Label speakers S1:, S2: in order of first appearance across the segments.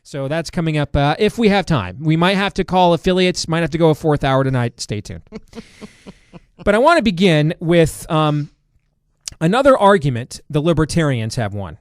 S1: So that's coming up if we have time. We might have to call affiliates, might have to go a 4th hour tonight. Stay tuned. But I want to begin with another argument the libertarians have won.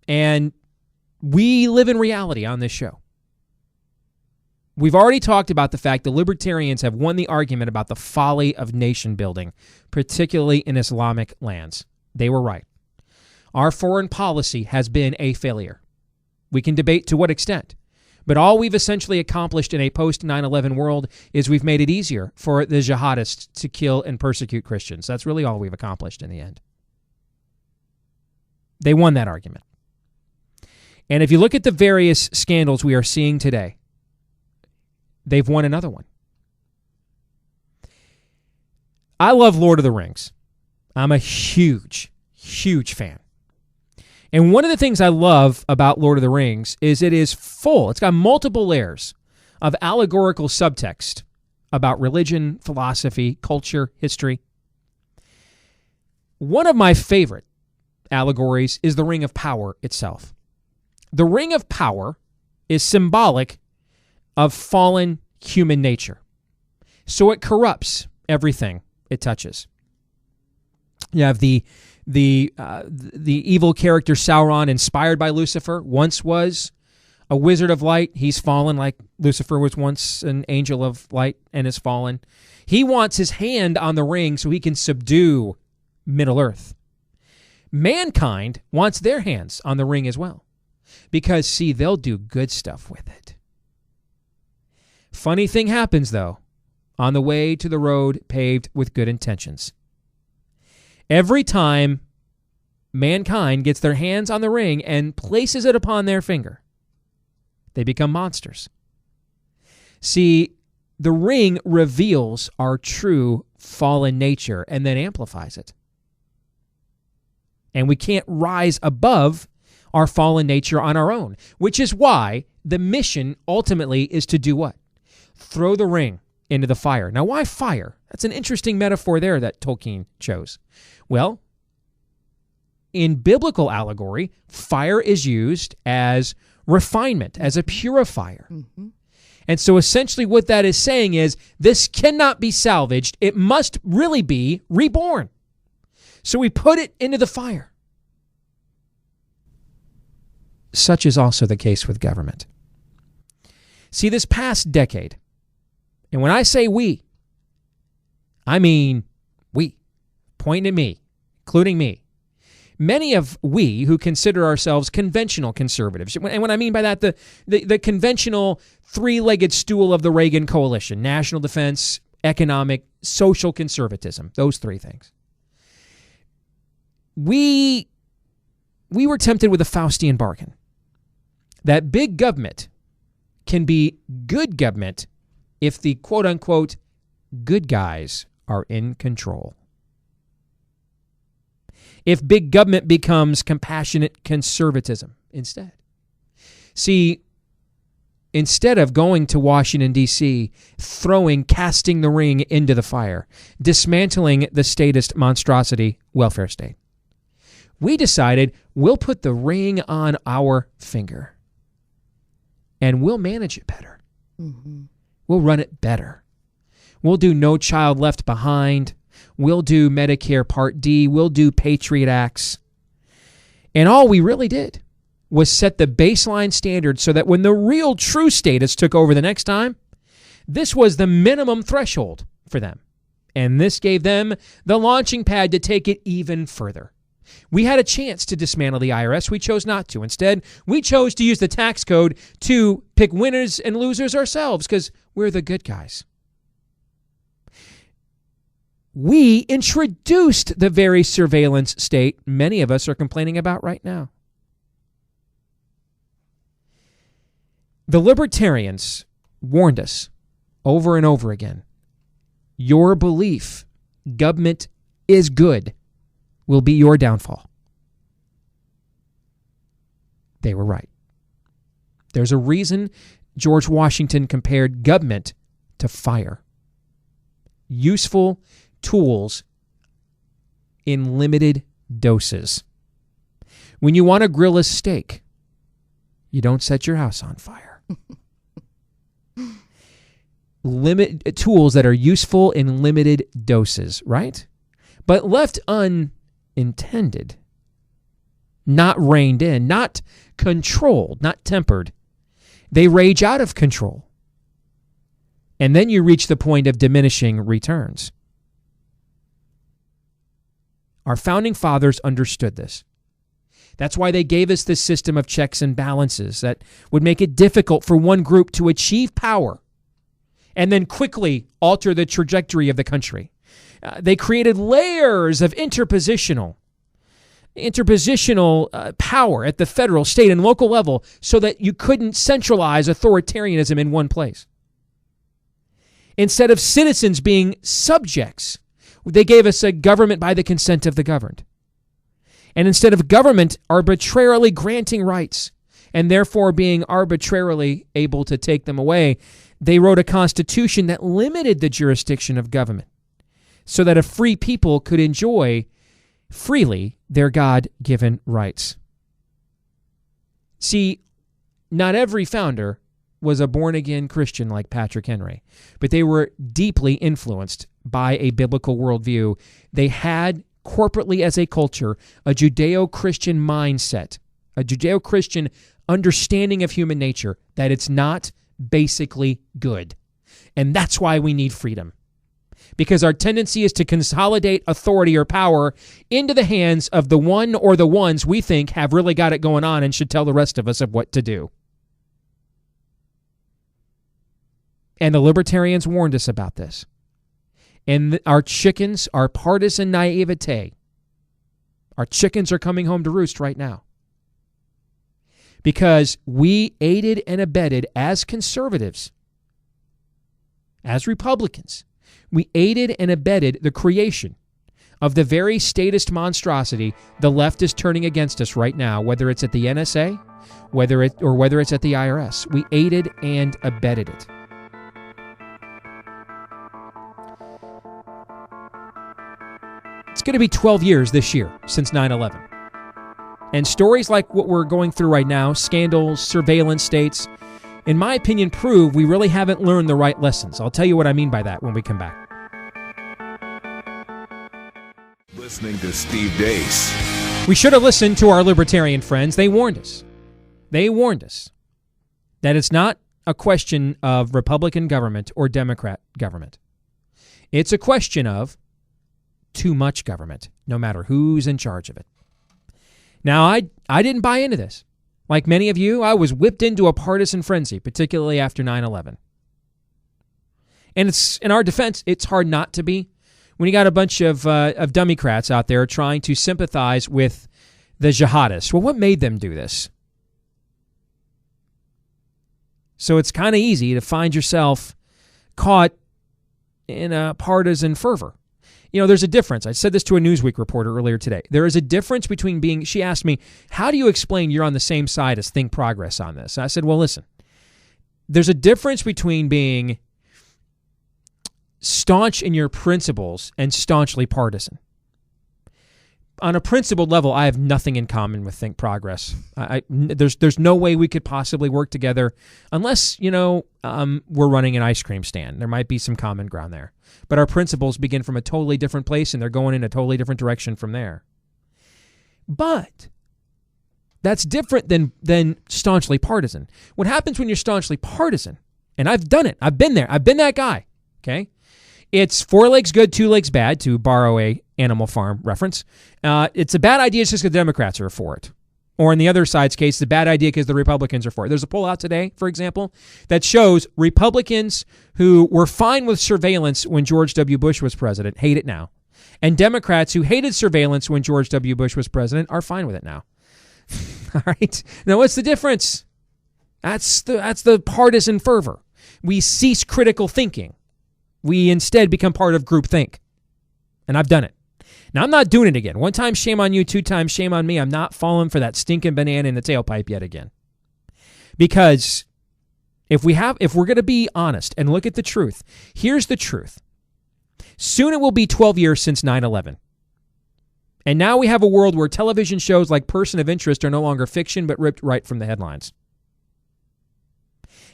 S1: And we live in reality on this show. We've already talked about the fact the libertarians have won the argument about the folly of nation building, particularly in Islamic lands. They were right. Our foreign policy has been a failure. We can debate to what extent, but all we've essentially accomplished in a post-9/11 world is we've made it easier for the jihadists to kill and persecute Christians. That's really all we've accomplished in the end. They won that argument. And if you look at the various scandals we are seeing today, they've won another one. I love Lord of the Rings. I'm a huge, huge fan. And one of the things I love about Lord of the Rings is it is full. It's got multiple layers of allegorical subtext about religion, philosophy, culture, history. One of my favorite allegories is the Ring of Power itself. The Ring of Power is symbolic of fallen human nature. So it corrupts everything it touches. You have the evil character Sauron, inspired by Lucifer, once was a wizard of light. He's fallen, like Lucifer was once an angel of light and has fallen. He wants his hand on the ring so he can subdue Middle-earth. Mankind wants their hands on the ring as well. Because, see, they'll do good stuff with it. Funny thing happens, though, on the way to the road paved with good intentions. Every time mankind gets their hands on the ring and places it upon their finger, they become monsters. See, the ring reveals our true fallen nature and then amplifies it. And we can't rise above our fallen nature on our own, which is why the mission ultimately is to do what? Throw the ring into the fire. Now, why fire? That's an interesting metaphor there that Tolkien chose. Well, in biblical allegory, fire is used as refinement, as a purifier. Mm-hmm. And so essentially what that is saying is this cannot be salvaged. It must really be reborn. So we put it into the fire. Such is also the case with government. See, this past decade, and when I say we, I mean we, pointing at me, including me. Many of we who consider ourselves conventional conservatives, and what I mean by that, the conventional three-legged stool of the Reagan coalition, national defense, economic, social conservatism, those three things. We were tempted with a Faustian bargain that big government can be good government if the quote-unquote good guys are in control. If big government becomes compassionate conservatism instead. See, instead of going to Washington, D.C., casting the ring into the fire, dismantling the statist monstrosity welfare state, we decided we'll put the ring on our finger and we'll manage it better. Mm-hmm. We'll run it better. We'll do No Child Left Behind. We'll do Medicare Part D. We'll do Patriot Acts. And all we really did was set the baseline standard so that when the real true statists took over the next time, this was the minimum threshold for them. And this gave them the launching pad to take it even further. We had a chance to dismantle the IRS. We chose not to. Instead, we chose to use the tax code to pick winners and losers ourselves because we're the good guys. We introduced the very surveillance state many of us are complaining about right now. The libertarians warned us over and over again. Your belief government is good will be your downfall. They were right. There's a reason George Washington compared government to fire. Useful tools in limited doses. When you want to grill a steak, You don't set your house on fire. Limit tools that are useful in limited doses, right? But left unintended, not reined in, not controlled, not tempered, they rage out of control. And then you reach the point of diminishing returns. Our founding fathers understood this. That's why they gave us this system of checks and balances that would make it difficult for one group to achieve power and then quickly alter the trajectory of the country. They created layers of interpositional power at the federal, state, and local level so that you couldn't centralize authoritarianism in one place. Instead of citizens being subjects, they gave us a government by the consent of the governed. And instead of government arbitrarily granting rights and therefore being arbitrarily able to take them away, they wrote a constitution that limited the jurisdiction of government so that a free people could enjoy freely their God-given rights. See, not every founder was a born-again Christian like Patrick Henry, but they were deeply influenced by a biblical worldview. They had, corporately as a culture, a Judeo-Christian mindset, a Judeo-Christian understanding of human nature, that it's not basically good. And that's why we need freedom. Because our tendency is to consolidate authority or power into the hands of the one or the ones we think have really got it going on and should tell the rest of us of what to do. And the libertarians warned us about this. And our chickens, our partisan naivete, our chickens are coming home to roost right now. Because we aided and abetted as conservatives, as Republicans, we aided and abetted the creation of the very statist monstrosity the left is turning against us right now, whether it's at the NSA, whether it's at the IRS. We aided and abetted it. It's going to be 12 years this year since 9/11. And stories like what we're going through right now, scandals, surveillance states, in my opinion, prove we really haven't learned the right lessons. I'll tell you what I mean by that when we come back.
S2: Listening to Steve Deace.
S1: We should have listened to our libertarian friends. They warned us. They warned us that it's not a question of Republican government or Democrat government. It's a question of too much government, no matter who's in charge of it. Now, I didn't buy into this. Like many of you, I was whipped into a partisan frenzy, particularly after 9/11. And it's, in our defense, it's hard not to be when you got a bunch of Democrats out there trying to sympathize with the jihadists. Well, what made them do this? So it's kind of easy to find yourself caught in a partisan fervor. You know, there's a difference. I said this to a Newsweek reporter earlier today. There is a difference between being, she asked me, how do you explain you're on the same side as Think Progress on this? And I said, well, listen, there's a difference between being staunch in your principles and staunchly partisan. On a principled level, I have nothing in common with Think Progress. There's no way we could possibly work together unless, we're running an ice cream stand. There might be some common ground there. But our principles begin from a totally different place, and they're going in a totally different direction from there. But that's different than staunchly partisan. What happens when you're staunchly partisan, and I've done it. I've been there. I've been that guy, okay? It's 4 legs good, 2 legs bad, to borrow a Animal Farm reference. It's a bad idea just because the Democrats are for it. Or in the other side's case, it's a bad idea because the Republicans are for it. There's a poll out today, for example, that shows Republicans who were fine with surveillance when George W. Bush was president hate it now. And Democrats who hated surveillance when George W. Bush was president are fine with it now. All right? Now, what's the difference? That's the partisan fervor. We cease critical thinking. We instead become part of groupthink. And I've done it. Now, I'm not doing it again. 1 time, shame on you. 2 times, shame on me. I'm not falling for that stinking banana in the tailpipe yet again. Because if we're going to be honest and look at the truth, here's the truth. Soon it will be 12 years since 9/11. And now we have a world where television shows like Person of Interest are no longer fiction, but ripped right from the headlines.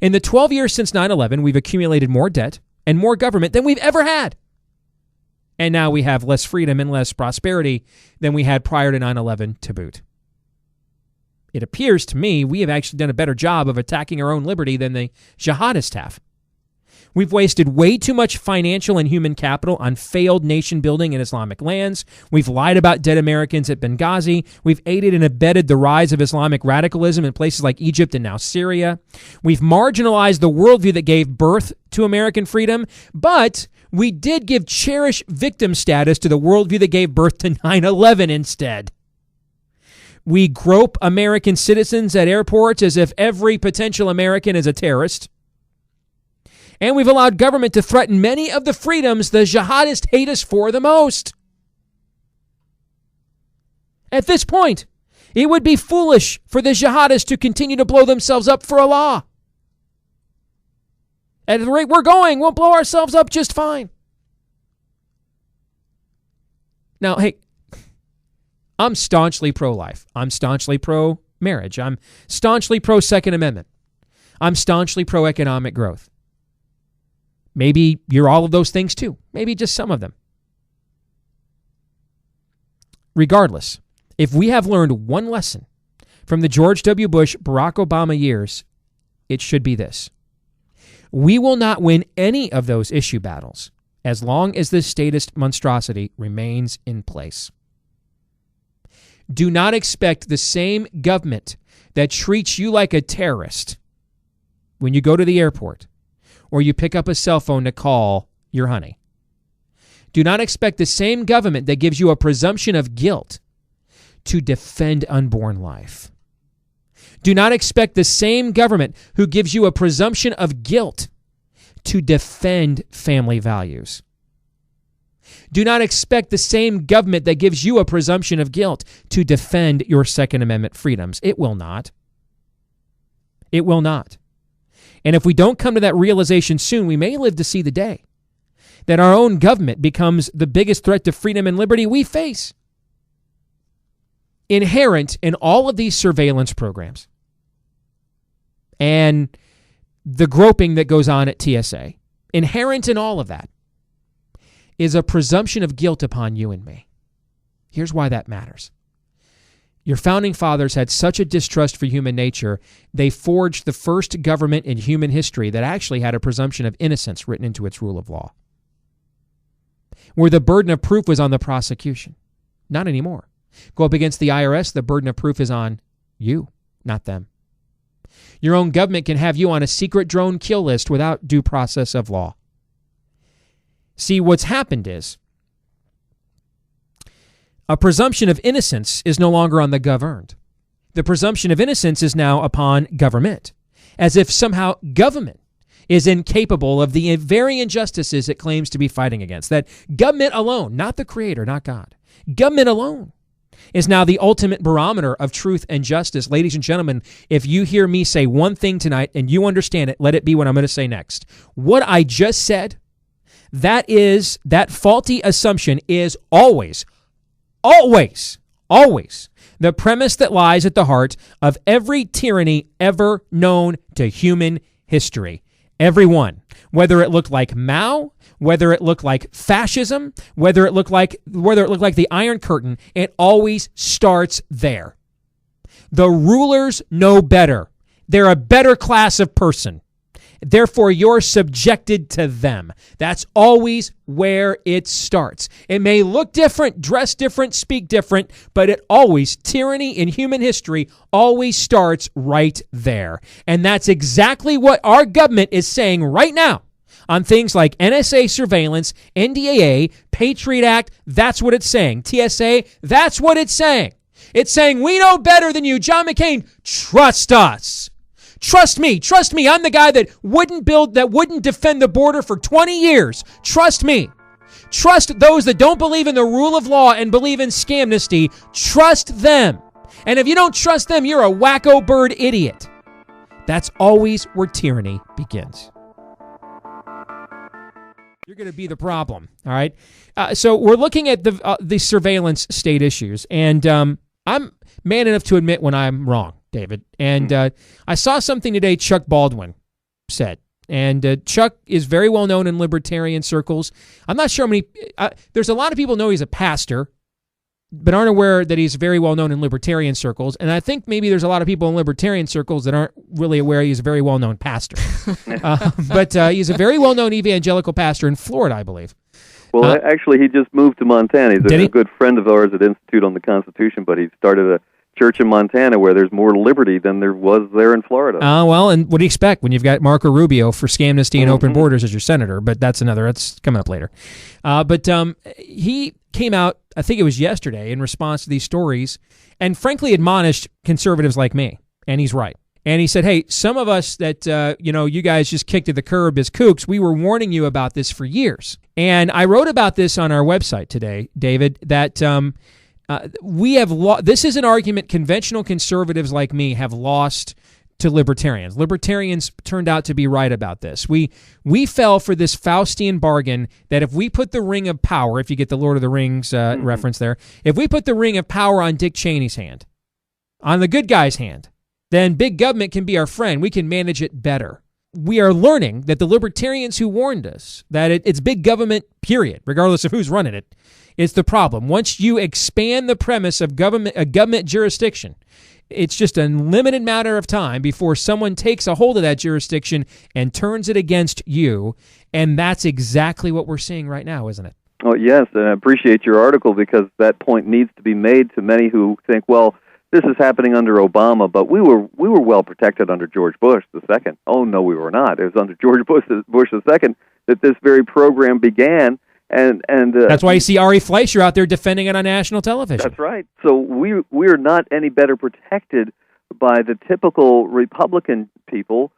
S1: In the 12 years since 9/11, we've accumulated more debt and more government than we've ever had. And now we have less freedom and less prosperity than we had prior to 9/11 to boot. It appears to me we have actually done a better job of attacking our own liberty than the jihadists have. We've wasted way too much financial and human capital on failed nation building in Islamic lands. We've lied about dead Americans at Benghazi. We've aided and abetted the rise of Islamic radicalism in places like Egypt and now Syria. We've marginalized the worldview that gave birth to American freedom, but we did give cherished victim status to the worldview that gave birth to 9/11 instead. We grope American citizens at airports as if every potential American is a terrorist. And we've allowed government to threaten many of the freedoms the jihadists hate us for the most. At this point, it would be foolish for the jihadists to continue to blow themselves up for Allah. At the rate we're going, we'll blow ourselves up just fine. Now, hey, I'm staunchly pro-life. I'm staunchly pro-marriage. I'm staunchly pro-Second Amendment. I'm staunchly pro-economic growth. Maybe you're all of those things too. Maybe just some of them. Regardless, if we have learned one lesson from the George W. Bush, Barack Obama years, it should be this. We will not win any of those issue battles as long as this statist monstrosity remains in place. Do not expect the same government that treats you like a terrorist when you go to the airport or you pick up a cell phone to call your honey. Do not expect the same government that gives you a presumption of guilt to defend unborn life. Do not expect the same government who gives you a presumption of guilt to defend family values. Do not expect the same government that gives you a presumption of guilt to defend your Second Amendment freedoms. It will not. It will not. And if we don't come to that realization soon, we may live to see the day that our own government becomes the biggest threat to freedom and liberty we face. Inherent in all of these surveillance programs and the groping that goes on at TSA, inherent in all of that, is a presumption of guilt upon you and me. Here's why that matters. Your founding fathers had such a distrust for human nature, they forged the first government in human history that actually had a presumption of innocence written into its rule of law, where the burden of proof was on the prosecution. Not anymore. Go up against the IRS, the burden of proof is on you, not them. Your own government can have you on a secret drone kill list without due process of law. See, what's happened is a presumption of innocence is no longer on the governed. The presumption of innocence is now upon government, as if somehow government is incapable of the very injustices it claims to be fighting against. That government alone, not the Creator, not God, government alone is now the ultimate barometer of truth and justice. Ladies and gentlemen, if you hear me say one thing tonight and you understand it, let it be what I'm going to say next. What I just said, that faulty assumption is always the premise that lies at the heart of every tyranny ever known to human history. Every one. Whether it looked like Mao, whether it looked like fascism, whether it looked like the Iron Curtain, it always starts there. The rulers know better. They're a better class of person. Therefore, you're subjected to them. That's always where it starts. It may look different, dress different, speak different, but tyranny in human history always starts right there. And that's exactly what our government is saying right now on things like NSA surveillance, NDAA, Patriot Act. That's what it's saying. TSA, that's what it's saying. It's saying, we know better than you. John McCain, trust us. Trust me. I'm the guy that wouldn't defend the border for 20 years. Trust me. Trust those that don't believe in the rule of law and believe in scamnesty. Trust them. And if you don't trust them, you're a wacko bird idiot. That's always where tyranny begins. You're going to be the problem, all right? So we're looking at the surveillance state issues, and I'm man enough to admit when I'm wrong, David. And I saw something today, Chuck Baldwin said. And Chuck is very well known in libertarian circles. I'm not sure how many... there's a lot of people know he's a pastor, but aren't aware that he's very well known in libertarian circles. And I think maybe there's a lot of people in libertarian circles that aren't really aware he's a very well known pastor. But he's a very well known evangelical pastor in Florida, I believe.
S3: Well, actually, he just moved to Montana. He's a good friend of ours at Institute on the Constitution, but he started a church in Montana where there's more liberty than there was there in Florida.
S1: Well, and what do you expect when you've got Marco Rubio for Scamnesty and Open Borders as your senator? But that's coming up later. But he came out, I think it was yesterday, in response to these stories, and frankly admonished conservatives like me, and he's right. And he said, hey, some of us that, you guys just kicked to the curb as kooks, we were warning you about this for years. And I wrote about this on our website today, David, that we have this is an argument conventional conservatives like me have lost to libertarians. Libertarians turned out to be right about this. We fell for this Faustian bargain that if we put the ring of power, if you get the Lord of the Rings reference there, if we put the ring of power on Dick Cheney's hand, on the good guy's hand, then big government can be our friend. We can manage it better. We are learning that the libertarians who warned us that it's big government, period, regardless of who's running it, is the problem. Once you expand the premise of a government jurisdiction, it's just a limited matter of time before someone takes a hold of that jurisdiction and turns it against you. And that's exactly what we're seeing right now, isn't it?
S3: Oh, yes, and I appreciate your article because that point needs to be made to many who think, well, this is happening under Obama, but we were well protected under George Bush II. Oh, no, we were not. It was under George Bush II that this very program began. And
S1: that's why you see Ari Fleischer out there defending it on national television.
S3: That's right. So we're not any better protected by the typical Republican people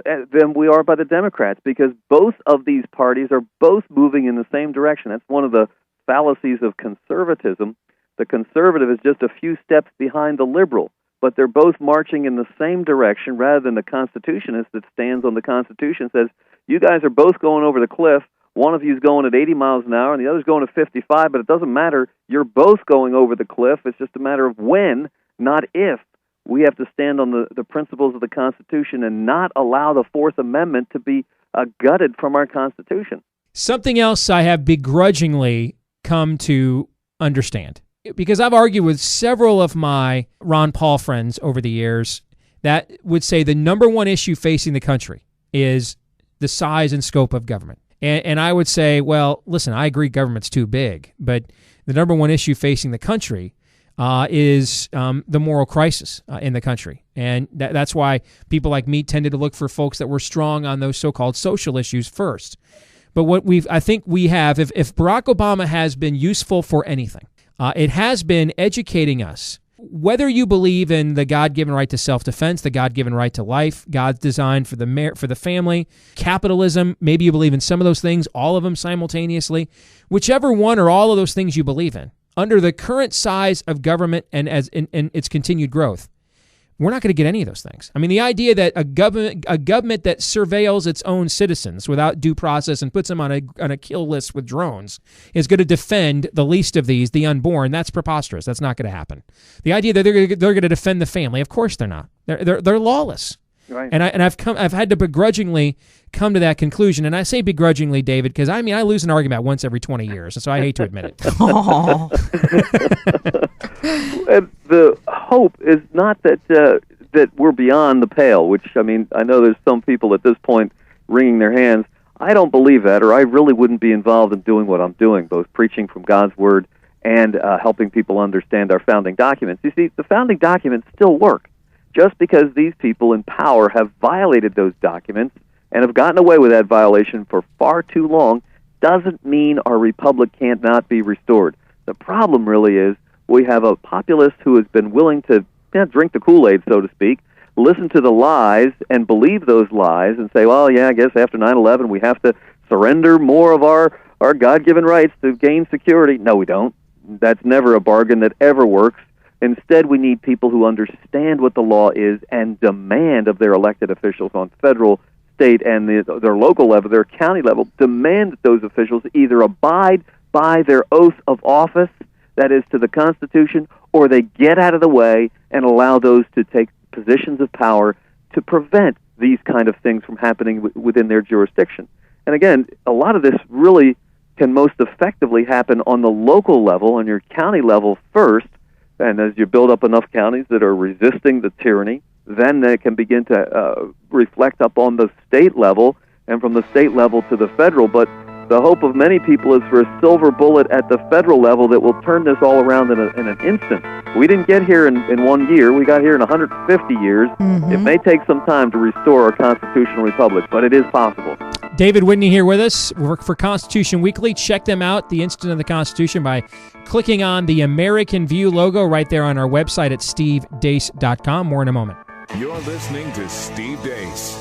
S3: than we are by the Democrats, because both of these parties are both moving in the same direction. That's one of the fallacies of conservatism. The conservative is just a few steps behind the liberal, but they're both marching in the same direction rather than the constitutionist that stands on the Constitution says, you guys are both going over the cliff. One of you is going at 80 miles an hour and the other's going at 55, but it doesn't matter. You're both going over the cliff. It's just a matter of when, not if. We have to stand on the principles of the Constitution and not allow the Fourth Amendment to be gutted from our Constitution.
S1: Something else I have begrudgingly come to understand, because I've argued with several of my Ron Paul friends over the years that would say the number one issue facing the country is the size and scope of government. And I would say, well, listen, I agree government's too big, but the number one issue facing the country is the moral crisis in the country. And that's why people like me tended to look for folks that were strong on those so-called social issues first. But what I think we have, if Barack Obama has been useful for anything, it has been educating us. Whether you believe in the God-given right to self-defense, the God-given right to life, God's design for the family, capitalism, maybe you believe in some of those things, all of them simultaneously, whichever one or all of those things you believe in, under the current size of government and as in its continued growth, we're not going to get any of those things. I mean, the idea that a government that surveils its own citizens without due process and puts them on a kill list with drones is going to defend the least of these, the unborn, that's preposterous. That's not going to happen. The idea that they're going to defend the family, of course they're not. They're lawless. Right. And I've had to begrudgingly come to that conclusion, and I say begrudgingly, David, because I lose an argument once every 20 years, and so I hate to admit it.
S3: And the hope is not that we're beyond the pale, which, I know there's some people at this point wringing their hands. I don't believe that, or I really wouldn't be involved in doing what I'm doing, both preaching from God's Word and helping people understand our founding documents. You see, the founding documents still work. Just because these people in power have violated those documents and have gotten away with that violation for far too long doesn't mean our republic can't not be restored. The problem really is we have a populace who has been willing to drink the Kool-Aid, so to speak, listen to the lies and believe those lies and say, well, yeah, I guess after 9/11 we have to surrender more of our God-given rights to gain security. No, we don't. That's never a bargain that ever works. Instead, we need people who understand what the law is and demand of their elected officials on federal, state, and their local level, their county level, demand that those officials either abide by their oath of office, that is to the Constitution, or they get out of the way and allow those to take positions of power to prevent these kind of things from happening within their jurisdiction. And again, a lot of this really can most effectively happen on the local level, on your county level first, and as you build up enough counties that are resisting the tyranny, then they can begin to reflect up on the state level, and from the state level to the federal. But the hope of many people is for a silver bullet at the federal level that will turn this all around in an instant. We didn't get here in 1 year. We got here in 150 years. Mm-hmm. It may take some time to restore our constitutional republic, but it is possible.
S1: David Whitney here with us. We work for Constitution Weekly. Check them out, The Instant of the Constitution, by clicking on the American View logo right there on our website at stevedeace.com. More in a moment.
S2: You're listening to Steve Deace.